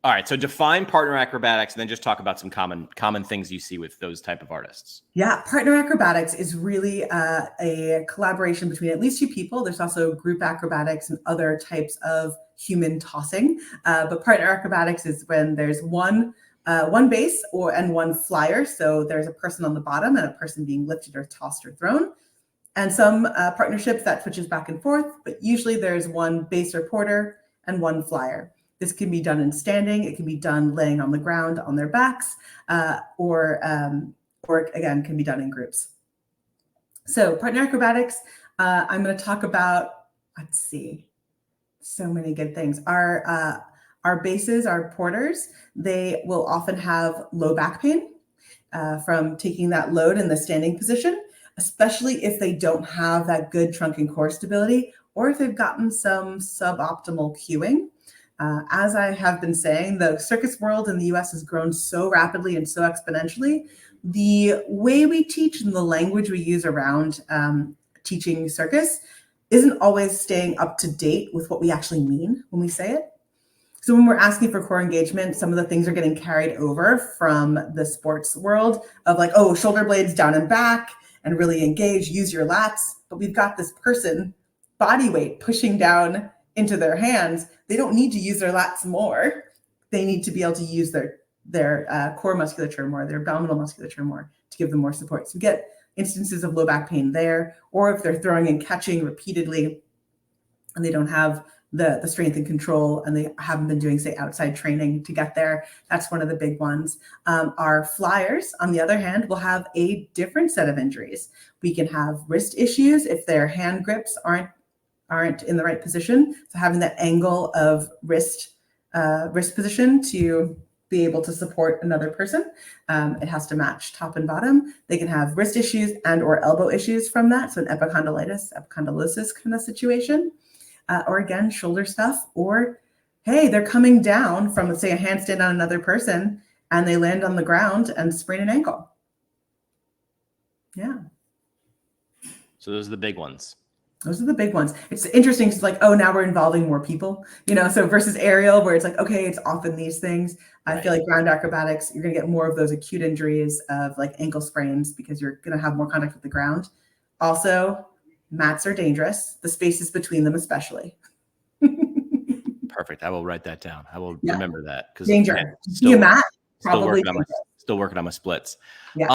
All right. So define partner acrobatics and then just talk about some common things you see with those type of artists. Yeah, partner acrobatics is really a collaboration between at least two people. There's also group acrobatics and other types of human tossing. But partner acrobatics is when there's one base and one flyer. So there's a person on the bottom and a person being lifted or tossed or thrown. And some partnerships that switches back and forth, but usually there's one base or porter and one flyer. This can be done in standing. It can be done laying on the ground on their backs, or again, can be done in groups. So partner acrobatics, I'm going to talk about, let's see, so many good things. Our bases, our porters, they will often have low back pain from taking that load in the standing position, especially if they don't have that good trunk and core stability, or if they've gotten some suboptimal cueing. As I have been saying, the circus world in the US has grown so rapidly and so exponentially. The way we teach and the language we use around teaching circus isn't always staying up to date with what we actually mean when we say it. So when we're asking for core engagement, some of the things are getting carried over from the sports world of like, oh, shoulder blades down and back and really engage, use your lats. But we've got this person body weight pushing down into their hands. They don't need to use their lats more. They need to be able to use their core musculature more, their abdominal musculature more to give them more support. So we get instances of low back pain there, or if they're throwing and catching repeatedly and they don't have the strength and control, and they haven't been doing, say, outside training to get there. That's one of the big ones. Our flyers, on the other hand, will have a different set of injuries. We can have wrist issues if their hand grips aren't in the right position. So having that angle of wrist position to be able to support another person, it has to match top and bottom. They can have wrist issues and or elbow issues from that. So an epicondylosis kind of situation. Or again, shoulder stuff, or hey, they're coming down from, let's say, a handstand on another person and they land on the ground and sprain an ankle. Yeah. So those are the big ones. Those are the big ones. It's interesting. It's like, oh, now we're involving more people, so versus aerial where it's like, okay, it's often these things. I feel like ground acrobatics, you're going to get more of those acute injuries of like ankle sprains because you're going to have more contact with the ground. Also, mats are dangerous, the spaces between them especially. Perfect. I will write that down. I will remember that. Danger. See a mat, still working on my splits. Yeah.